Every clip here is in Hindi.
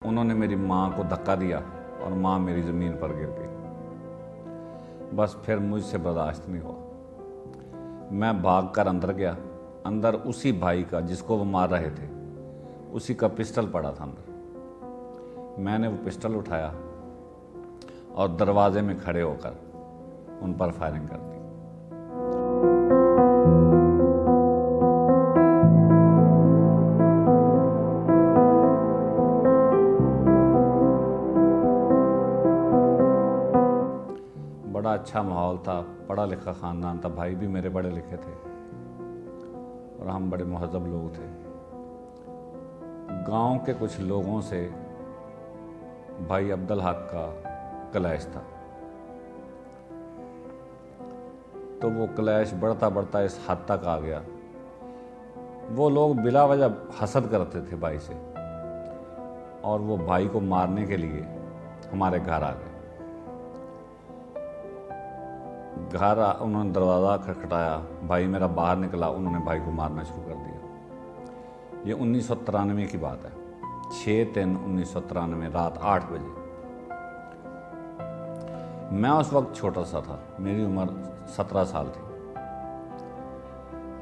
उन्होंने मेरी माँ को धक्का दिया और माँ मेरी ज़मीन पर गिर गई। बस फिर मुझसे बर्दाश्त नहीं हुआ। मैं भागकर अंदर गया। अंदर उसी भाई का जिसको वो मार रहे थे, उसी का पिस्टल पड़ा था अंदर। मैंने वो पिस्टल उठाया और दरवाजे में खड़े होकर उन पर फायरिंग कर दी। बड़ा अच्छा माहौल था, पढ़ा लिखा ख़ानदान था, भाई भी मेरे पढ़े लिखे थे और हम बड़े महज़ब लोग थे। गांव के कुछ लोगों से भाई अब्दुल हक का क्लैश था, तो वो क्लैश बढ़ता बढ़ता इस हद तक आ गया, वो लोग बिला वजह हसद करते थे भाई से और वो भाई को मारने के लिए हमारे घर आ गए। उन्होंने दरवाज़ा खटखटाया, भाई मेरा बाहर निकला, उन्होंने भाई को मारना शुरू कर दिया। ये 1993 की बात है, 6/3/1993 रात 8 बजे। मैं उस वक्त छोटा सा था, मेरी उम्र 17 साल थी।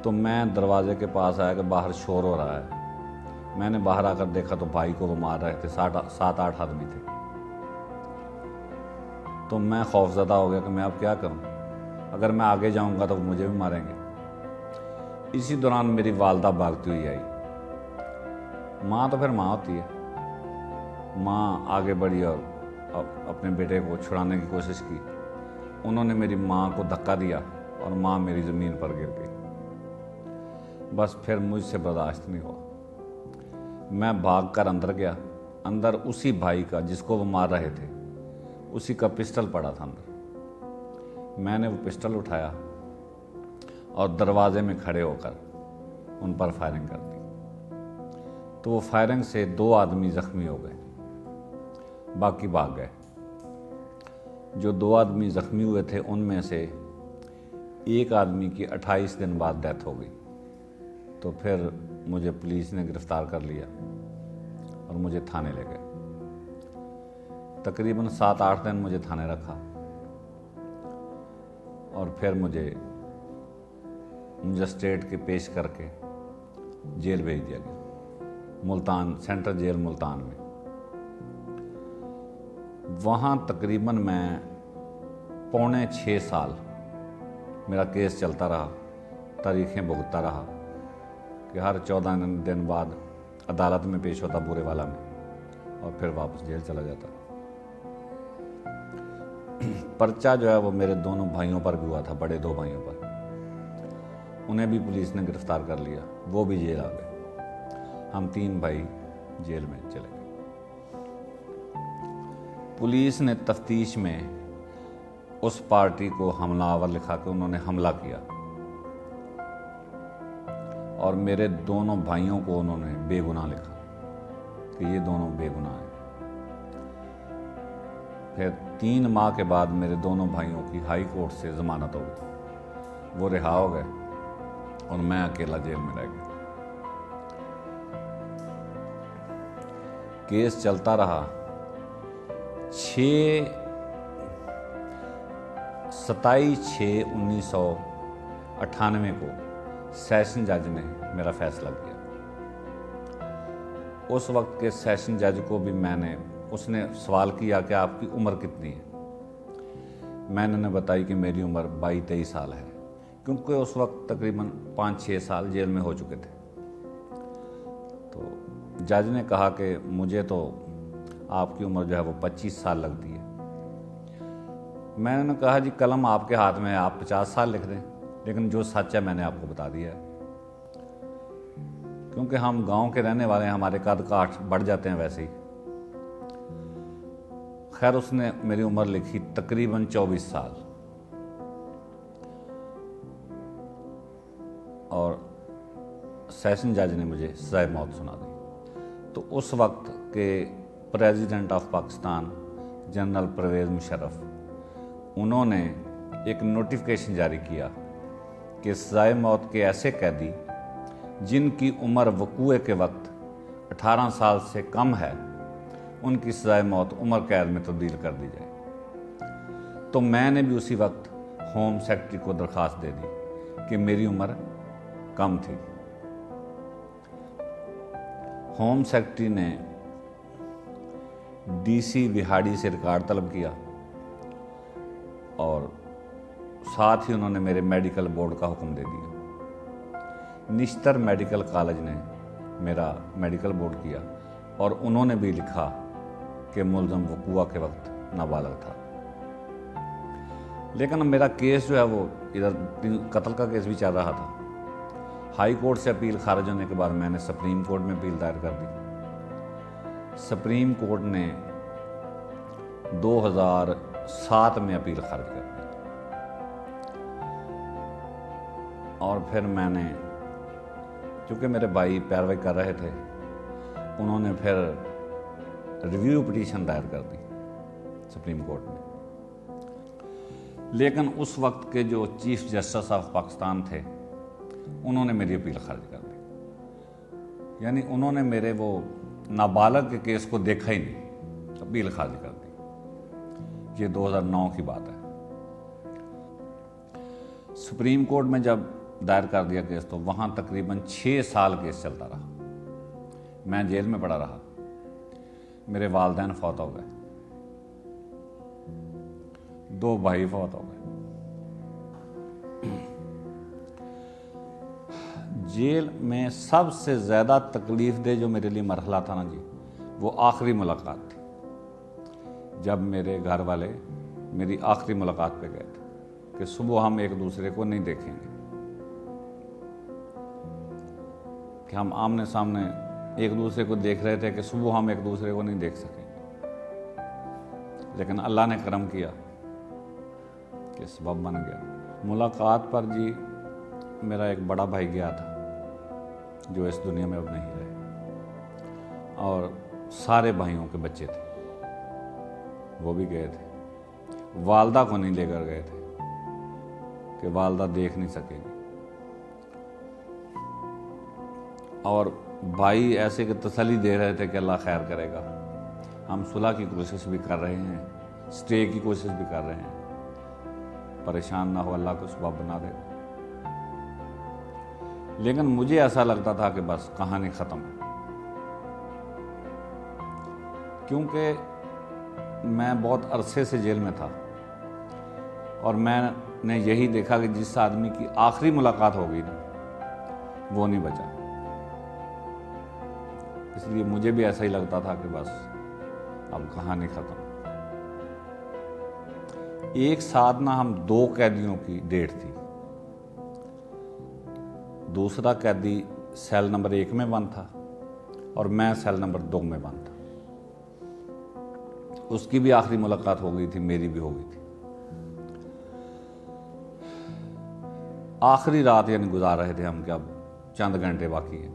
तो मैं दरवाजे के पास आया कि बाहर शोर हो रहा है। मैंने बाहर आकर देखा तो भाई को वो मार रहे थे, 7-8 आदमी थे। तो मैं खौफजदा हो गया कि मैं अब क्या करूं, अगर मैं आगे जाऊंगा तो मुझे भी मारेंगे। इसी दौरान मेरी वालदा भागती हुई आई। माँ तो फिर माँ होती है। माँ आगे बढ़ी और अपने बेटे को छुड़ाने की कोशिश की। उन्होंने मेरी माँ को धक्का दिया और माँ मेरी ज़मीन पर गिर गई। बस फिर मुझसे बर्दाश्त नहीं हुआ। मैं भागकर अंदर गया। अंदर उसी भाई का जिसको वो मार रहे थे, उसी का पिस्टल पड़ा था अंदर। मैंने वो पिस्टल उठाया और दरवाजे में खड़े होकर उन पर फायरिंग कर दी। तो वो फायरिंग से 2 आदमी ज़ख्मी हो गए, बाकी भाग गए। जो 2 आदमी ज़ख्मी हुए थे उनमें से एक आदमी की 28 दिन बाद डेथ हो गई। तो फिर मुझे पुलिस ने गिरफ़्तार कर लिया और मुझे थाने ले गए। तकरीबन 7-8 दिन मुझे थाने रखा और फिर मुझे मजिस्ट्रेट के पेश करके जेल भेज दिया गया, मुल्तान, सेंट्रल जेल मुल्तान में। वहाँ तकरीबन मैं 5.25 साल मेरा केस चलता रहा, तारीखें भुगतता रहा कि हर 14 दिन बाद अदालत में पेश होता बूरेवाला में और फिर वापस जेल चला जाता। पर्चा जो है वो मेरे दोनों भाइयों पर भी हुआ था, बड़े 2 भाइयों पर। उन्हें भी पुलिस ने गिरफ्तार कर लिया, वो भी जेल आ गए। हम 3 भाई जेल में चले गए। पुलिस ने तफ्तीश में उस पार्टी को हमलावर लिखा कि उन्होंने हमला किया और मेरे दोनों भाइयों को उन्होंने बेगुनाह लिखा कि ये दोनों बेगुनाह हैं। फिर 3 माह के बाद मेरे दोनों भाइयों की हाई कोर्ट से ज़मानत हो गई, वो रिहा हो गए और मैं अकेला जेल में रह गया। केस चलता रहा। 27/6/1998 को सेशन जज ने मेरा फैसला किया। उस वक्त के सेशन जज को भी उसने सवाल किया कि आपकी उम्र कितनी है। मैंने उन्हें बताई कि मेरी उम्र 22-23 साल है, क्योंकि उस वक्त तकरीबन 5-6 साल जेल में हो चुके थे। तो जज ने कहा कि मुझे तो आपकी उम्र जो है वो 25 साल लगती है। मैंने कहा जी कलम आपके हाथ में है, आप 50 साल लिख दें, लेकिन जो सच है मैंने आपको बता दिया है। क्योंकि हम गांव के रहने वाले हैं, हमारे कद काठ बढ़ जाते हैं वैसे ही। खैर उसने मेरी उम्र लिखी तकरीबन 24 साल और सेशन जज ने मुझे सज़ाए मौत सुना दी। तो उस वक्त के president of Pakistan general Pervez Musharraf, उन्होंने एक नोटिफिकेशन जारी किया कि सज़ाए मौत के ऐसे कैदी जिनकी उम्र वकूए के वक्त 18 साल से कम है, उनकी सजाए मौत उम्र कैद में तब्दील कर दी जाए। तो मैंने भी उसी वक्त होम सेक्रेटरी को दरख्वास्त दे दी कि मेरी उम्र कम थी। होम सेक्रेटरी ने डीसी विहाड़ी से रिकॉर्ड तलब किया और साथ ही उन्होंने मेरे मेडिकल बोर्ड का हुक्म दे दिया। निश्तर मेडिकल कॉलेज ने मेरा मेडिकल बोर्ड किया और उन्होंने भी लिखा कि मुलज़म वक़ूआ के वक्त नाबालिग था। लेकिन मेरा केस जो है वो इधर कत्ल का केस भी चल रहा था। हाई कोर्ट से अपील खारिज होने के बाद मैंने सुप्रीम कोर्ट में अपील दायर कर दी। सुप्रीम कोर्ट ने 2007 में अपील खारिज कर दी और फिर मैंने, चूँकि मेरे भाई पैरवी कर रहे थे, उन्होंने फिर रिव्यू पिटीशन दायर कर दी सुप्रीम कोर्ट में। लेकिन उस वक्त के जो चीफ जस्टिस ऑफ पाकिस्तान थे उन्होंने मेरी अपील खारिज कर दी, यानी उन्होंने मेरे वो नाबालिग के केस को देखा ही नहीं, अपील खारिज कर दी। ये 2009 की बात है। सुप्रीम कोर्ट में जब दायर कर दिया केस तो वहाँ तकरीबन 6 साल केस चलता रहा। मैं जेल में पड़ा रहा। मेरे वालिदैन फौत हो गए, 2 भाई फौत हो गए। जेल में सबसे ज़्यादा तकलीफ दे जो मेरे लिए मरहला था ना जी, वो आखिरी मुलाकात थी। जब मेरे घर वाले मेरी आखिरी मुलाकात पे गए थे कि सुबह हम एक दूसरे को नहीं देखेंगे, कि हम आमने सामने एक दूसरे को देख रहे थे कि सुबह हम एक दूसरे को नहीं देख सकेंगे। लेकिन अल्लाह ने करम किया कि सबब बन गया। मुलाकात पर जी मेरा एक बड़ा भाई गया था जो इस दुनिया में अब नहीं रहे, और सारे भाइयों के बच्चे थे, वो भी गए थे। वालदा को नहीं लेकर गए थे कि वालदा देख नहीं सकेगी, और भाई ऐसे कि तसल्ली दे रहे थे कि अल्लाह खैर करेगा। हम सुलह की कोशिश भी कर रहे हैं, स्टे की कोशिश भी कर रहे हैं, परेशान ना हो, अल्लाह को सबब बना देगा। लेकिन मुझे ऐसा लगता था कि बस कहानी ख़त्म है, क्योंकि मैं बहुत अरसे से जेल में था और मैंने यही देखा कि जिस आदमी की आखिरी मुलाकात होगी ना, वो नहीं बचा। इसलिए मुझे भी ऐसा ही लगता था कि बस अब कहानी ख़त्म। एक साथ ना हम 2 कैदियों की डेट थी। दूसरा कैदी सेल नंबर 1 में बंद था और मैं सेल नंबर 2 में बंद था। उसकी भी आखिरी मुलाकात हो गई थी, मेरी भी हो गई थी। आखिरी रात यानी गुजार रहे थे हम कि अब चंद घंटे बाकी हैं,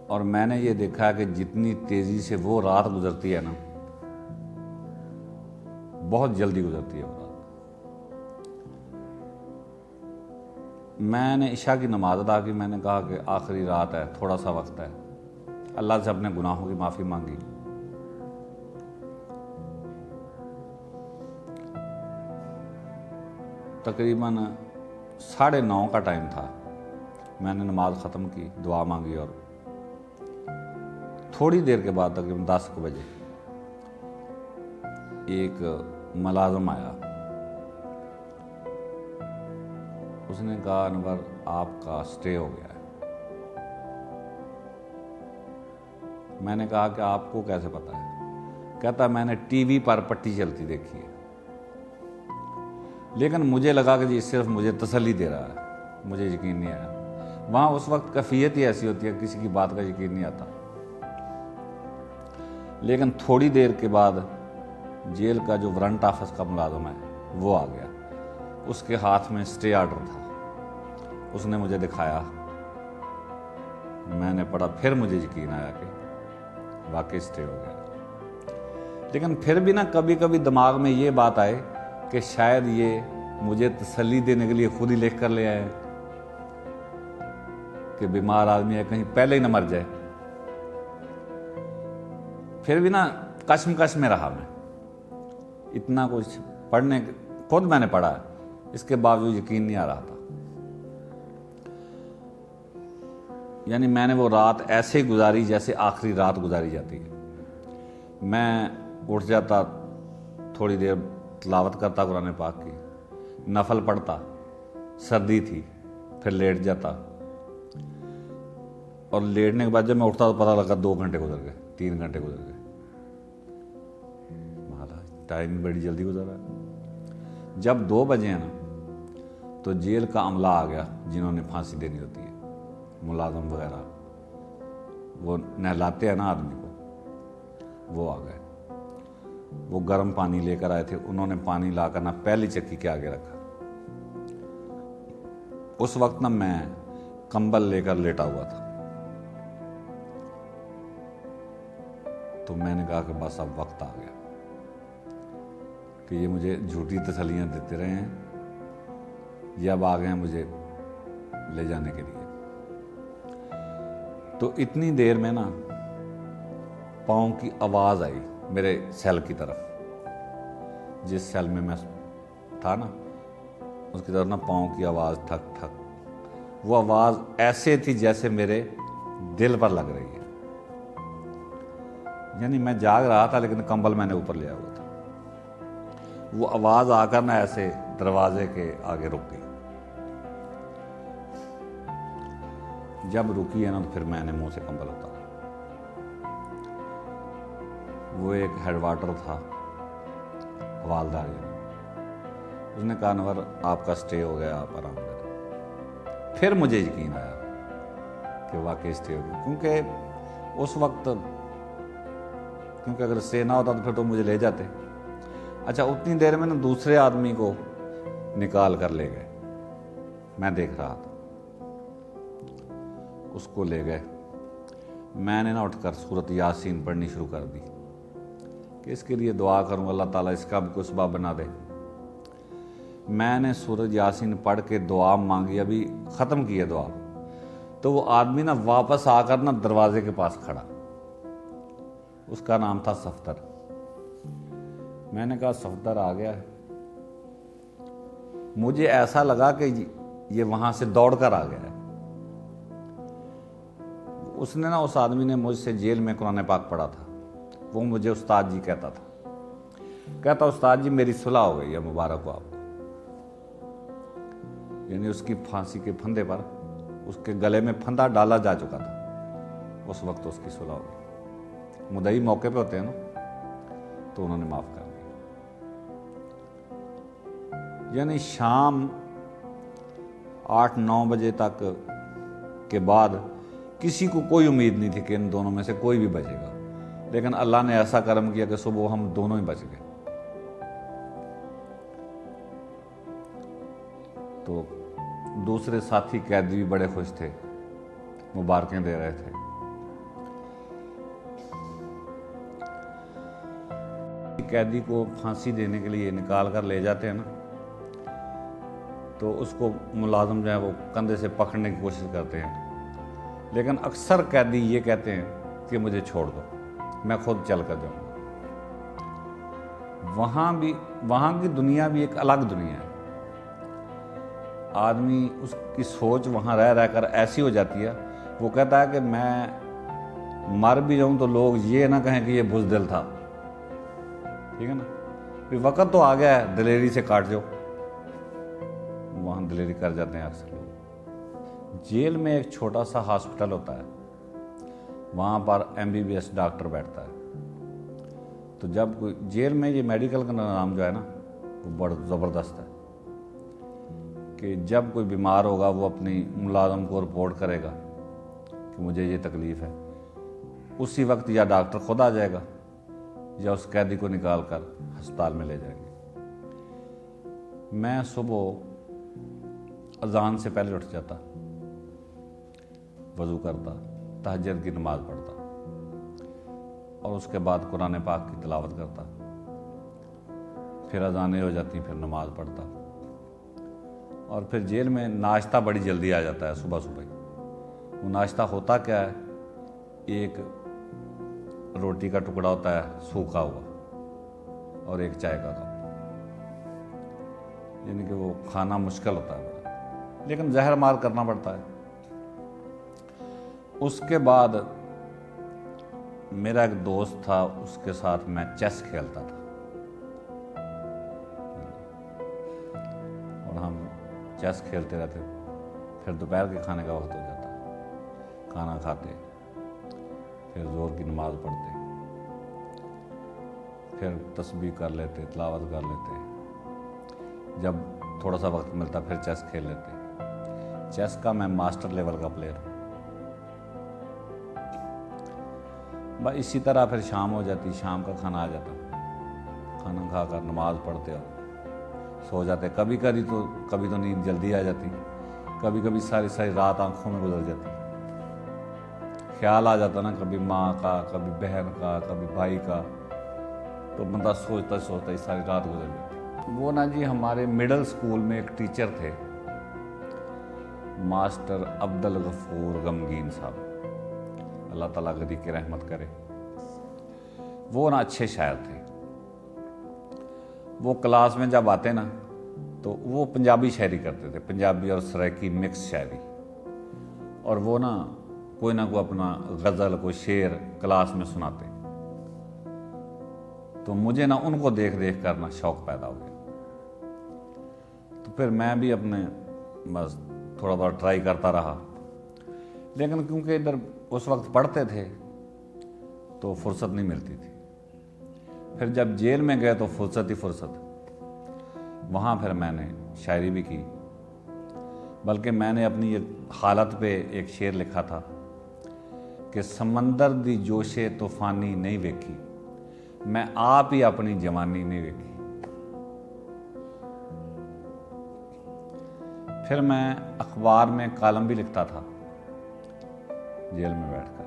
और मैंने ये देखा कि जितनी तेज़ी से वो रात गुजरती है ना, बहुत जल्दी गुजरती है वो रात। मैंने इशा की नमाज अदा की। मैंने कहा कि आखिरी रात है, थोड़ा सा वक्त है, अल्लाह से अपने गुनाहों की माफ़ी मांगी। तकरीबन 9:30 का टाइम था। मैंने नमाज ख़त्म की, दुआ मांगी, और थोड़ी देर के बाद तकरीबन 10 बजे एक मुलाज़िम आया। उसने कहा, अनवर आपका स्टे हो गया है। मैंने कहा कि आपको कैसे पता है? कहता मैंने टीवी पर पट्टी चलती देखी है। लेकिन मुझे लगा कि ये सिर्फ मुझे तसल्ली दे रहा है, मुझे यकीन नहीं आया। वहाँ उस वक्त कैफियत ही ऐसी होती है, किसी की बात का यकीन नहीं आता। लेकिन थोड़ी देर के बाद जेल का जो वारंट ऑफिस का मुलाजिम है वो आ गया। उसके हाथ में स्टे ऑर्डर था। उसने मुझे दिखाया, मैंने पढ़ा, फिर मुझे यकीन आया कि वाकई स्टे हो गया। लेकिन फिर भी ना कभी कभी दिमाग में ये बात आए कि शायद ये मुझे तसल्ली देने के लिए खुद ही लिख कर ले आए कि बीमार आदमी है, कहीं पहले ही न मर जाए। फिर भी ना कश्मकश में रहा मैं। इतना कुछ पढ़ने, खुद मैंने पढ़ा है, इसके बावजूद यकीन नहीं आ रहा था। यानी मैंने वो रात ऐसे गुजारी जैसे आखिरी रात गुजारी जाती है। मैं उठ जाता, थोड़ी देर तिलावत करता कुरान पाक की, नफल पढ़ता, सर्दी थी, फिर लेट जाता, और लेटने के बाद जब मैं उठता तो पता लगा 2 घंटे गुजर गए, 3 घंटे गुजर गए। महाराज टाइम बड़ी जल्दी गुजरा। जब 2 बजे हैं ना, तो जेल का अमला आ गया जिन्होंने फांसी देनी होती है, मुलाजम वगैरह, वो नहलाते हैं ना आदमी को, वो आ गए। वो गर्म पानी लेकर आए थे, उन्होंने पानी लाकर ना पहली चक्की के आगे रखा। उस वक्त ना मैं कंबल लेकर लेटा हुआ था। तो मैंने कहा कि बस अब वक्त आ गया कि ये मुझे झूठी तसल्लियां देते रहे हैं, ये अब आ गए हैं मुझे ले जाने के लिए। तो इतनी देर में ना पाँव की आवाज़ आई मेरे सेल की तरफ। जिस सेल में मैं था ना, उसकी तरफ ना पाँव की आवाज़, ठक ठक। वो आवाज़ ऐसे थी जैसे मेरे दिल पर लग रही है। यानी मैं जाग रहा था लेकिन कंबल मैंने ऊपर लिया हुआ था। वो आवाज़ आकर ना ऐसे दरवाजे के आगे रुक गई। जब रुकी है ना, तो फिर मैंने मुंह से कंबल उतारा। वो एक हेडवाटर था, हवालदार, उसने कहा अनवर आपका स्टे हो गया, आप आराम करें। फिर मुझे यकीन आया कि वाकई स्टे हो गया, क्योंकि उस वक्त, क्योंकि अगर स्टे ना होता तो फिर तो मुझे ले जाते। अच्छा, उतनी देर में ना दूसरे आदमी को निकाल कर ले गए, मैं देख रहा था। उसको ले गए। मैंने ना उठकर सूरत यासीन पढ़नी शुरू कर दी कि इसके लिए दुआ करूँ अल्लाह ताला इसका भी कोई सबब बना दे। मैंने सूरत यासीन पढ़ के दुआ मांगी, अभी ख़त्म की है दुआ, तो वो आदमी ना वापस आकर ना दरवाजे के पास खड़ा। उसका नाम था सफदर। मैंने कहा सफदर आ गया है। मुझे ऐसा लगा कि ये वहां से दौड़कर आ गया है। उसने ना, उस आदमी ने मुझसे जेल में कुरान पाक पढ़ा था। वो मुझे उस्ताद जी कहता था। कहता उस्ताद जी मेरी सुलह हो गई है, मुबारक हो आपको। यानी उसकी फांसी के फंदे पर उसके गले में फंदा डाला जा चुका था। उस वक्त उसकी सुलह हो गई। मुदई मौके पे होते हैं ना, तो उन्होंने माफ कर दिया। यानी शाम 8-9 बजे तक के बाद किसी को कोई उम्मीद नहीं थी कि इन दोनों में से कोई भी बचेगा, लेकिन अल्लाह ने ऐसा करम किया कि सुबह हम दोनों ही बच गए। तो दूसरे साथी कैदी भी बड़े खुश थे, मुबारकें दे रहे थे। कैदी को फांसी देने के लिए निकाल कर ले जाते हैं ना, तो उसको मुलाजिम जो है वो कंधे से पकड़ने की कोशिश करते हैं, लेकिन अक्सर कैदी ये कहते हैं कि मुझे छोड़ दो, मैं खुद चल कर जाऊँगा। वहाँ की दुनिया भी एक अलग दुनिया है। आदमी, उसकी सोच वहाँ रह रहकर ऐसी हो जाती है, वो कहता है कि मैं मर भी जाऊँ तो लोग ये ना कहें कि ये बुज़दिल था। ठीक है ना, फिर वक़्त तो आ गया है, दिलेरी से काट जाओ। वहाँ दिलेरी कर जाते हैं अक्सर लोग। जेल में एक छोटा सा हॉस्पिटल होता है, वहाँ पर MBBS डॉक्टर बैठता है। तो जब कोई जेल में, ये मेडिकल का नाम जो है ना, वो बड़ा ज़बरदस्त है कि जब कोई बीमार होगा वो अपनी मुलाजम को रिपोर्ट करेगा कि मुझे ये तकलीफ़ है। उसी वक्त या डॉक्टर खुद आ जाएगा या उस कैदी को निकाल कर अस्पताल में ले जाएंगे। मैं सुबह अजान से पहले उठ जाता, वज़ू करता, तहज्जुद की नमाज़ पढ़ता और उसके बाद कुरान पाक की तिलावत करता। फिर अजानें हो जाती, फिर नमाज़ पढ़ता और फिर जेल में नाश्ता बड़ी जल्दी आ जाता है सुबह सुबह ही। वो नाश्ता होता क्या है, एक रोटी का टुकड़ा होता है सूखा हुआ, और एक चाय का कप, यानी कि वो खाना मुश्किल होता है बड़ा, लेकिन जहर मार करना पड़ता है। उसके बाद मेरा एक दोस्त था, उसके साथ मैं चेस खेलता था, और हम चेस खेलते रहते। फिर दोपहर के खाने का वक्त हो जाता, खाना खाते, फिर ज़ोर की नमाज़ पढ़ते, फिर तस्बीह कर लेते, तिलावत कर लेते। जब थोड़ा सा वक्त मिलता फिर चेस खेल लेते। चेस का मैं मास्टर लेवल का प्लेयर हूँ। बस इसी तरह फिर शाम हो जाती, शाम का खाना आ जाता, खाना खाकर नमाज पढ़ते और सो जाते। कभी तो नींद जल्दी आ जाती, कभी कभी सारी सारी रात आंखों में गुजर जाती। ख्याल आ जाता ना, कभी माँ का, कभी बहन का, कभी भाई का, तो बंदा सोचता सोचता ही सारी रात गुजर जाती। वो ना जी हमारे मिडिल स्कूल में एक टीचर थे, मास्टर अब्दुल गफूर गमगीन साहब, अल्लाह ताला गदी की रहमत करे। वो ना अच्छे शायर थे। वो क्लास में जब आते ना तो वो पंजाबी शायरी करते थे, पंजाबी और सराइकी मिक्स शायरी, और वो ना कोई अपना गज़ल, कोई शेर क्लास में सुनाते। तो मुझे ना उनको देख देख कर ना शौक़ पैदा हो गया। तो फिर मैं भी अपने बस थोड़ा बहुत ट्राई करता रहा, लेकिन क्योंकि इधर उस वक्त पढ़ते थे तो फुर्सत नहीं मिलती थी। फिर जब जेल में गए तो फुर्सत ही फुर्सत। वहाँ फिर मैंने शायरी भी की, बल्कि मैंने अपनी हालत पे एक शेर लिखा था कि समंदर दी जोशे तूफानी नहीं वेखी, मैं आप ही अपनी जवानी नहीं वेखी। फिर मैं अखबार में कॉलम भी लिखता था जेल में बैठकर,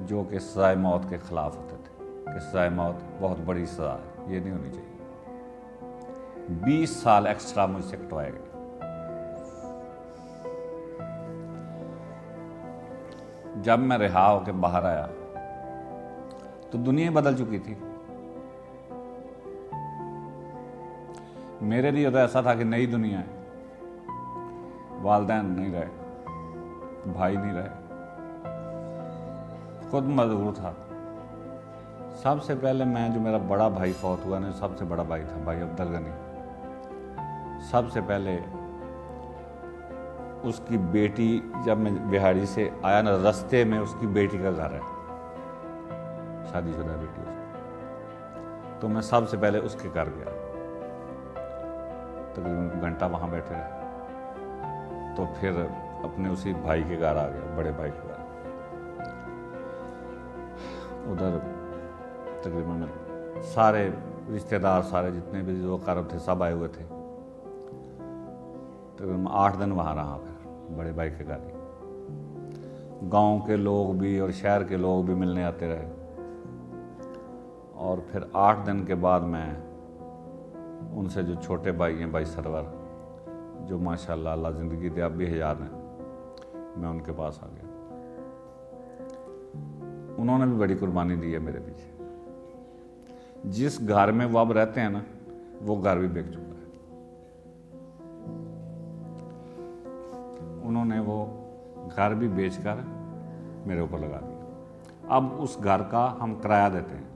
जो कि सज़ाए मौत के खिलाफ होते थे, कि सज़ाए मौत बहुत बड़ी सज़ा है, ये नहीं होनी चाहिए। 20 साल एक्स्ट्रा मुझसे कटवाए गए। जब मैं रिहा होकर बाहर आया तो दुनिया बदल चुकी थी। मेरे लिए तो ऐसा था कि नई दुनिया है। वालिदैन नहीं रहे, भाई नहीं रहे, खुद मजबूर था। सबसे पहले जो मेरा बड़ा भाई फौत हुआ ना, सबसे बड़ा भाई था भाई अब्दुल गनी। सबसे पहले उसकी बेटी, जब मैं बिहाड़ी से आया ना, रास्ते में उसकी बेटी का घर है, शादीशुदा बेटी उसकी। तो मैं सबसे पहले उसके घर गया, तकरीबन घंटा वहाँ बैठे रहे। तो फिर अपने उसी भाई के घर आ गया, बड़े भाई के घर। उधर तकरीबन सारे रिश्तेदार, सारे जितने भी जो कारब थे सब आए हुए थे। तकरीबन 8 दिन वहाँ रहा, फिर बड़े भाई के घर ही। गांव के लोग भी और शहर के लोग भी मिलने आते रहे। और फिर 8 दिन के बाद मैं उनसे, जो छोटे भाई हैं भाई सरवर, जो माशाल्लाह अल्लाह ज़िंदगी दे अब भी हयात हैं, मैं उनके पास आ गया। उन्होंने भी बड़ी कुर्बानी दी है मेरे पीछे। जिस घर में वो अब रहते हैं ना, वो घर भी बिक चुका है। उन्होंने वो घर भी बेचकर मेरे ऊपर लगा दिया। अब उस घर का हम किराया देते हैं,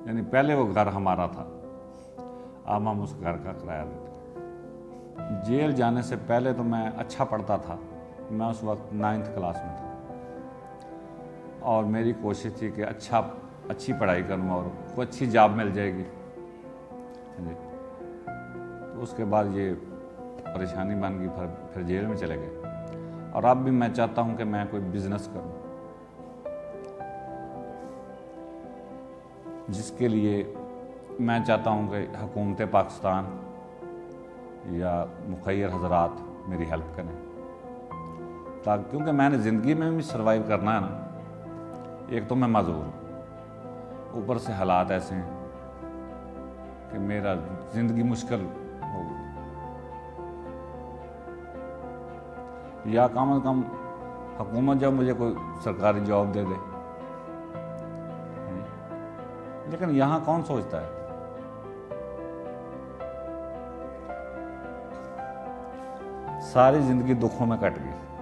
यानी पहले वो घर हमारा था, अब हम उस घर का किराया देते हैं। जेल जाने से पहले तो मैं अच्छा पढ़ता था। मैं उस वक्त 9th क्लास में था, और मेरी कोशिश थी कि अच्छी पढ़ाई करूँ और कोई अच्छी जॉब मिल जाएगी। जी, तो उसके बाद ये परेशानी बन गई, फिर जेल में चले गए। और अब भी मैं चाहता हूँ कि मैं कोई बिजनेस करूँ, जिसके लिए मैं चाहता हूँ कि हुकूमत पाकिस्तान या मुखैर हजरात मेरी हेल्प करें, ताकि, क्योंकि मैंने ज़िंदगी में भी सर्वाइव करना है ना। एक तो मैं माजूर हूँ, ऊपर से हालात ऐसे हैं कि मेरा ज़िंदगी मुश्किल हो गई। या कम से कम हुकूमत जब मुझे कोई सरकारी जॉब दे दे लेकिन यहां कौन सोचता है? सारी जिंदगी दुखों में कट गई।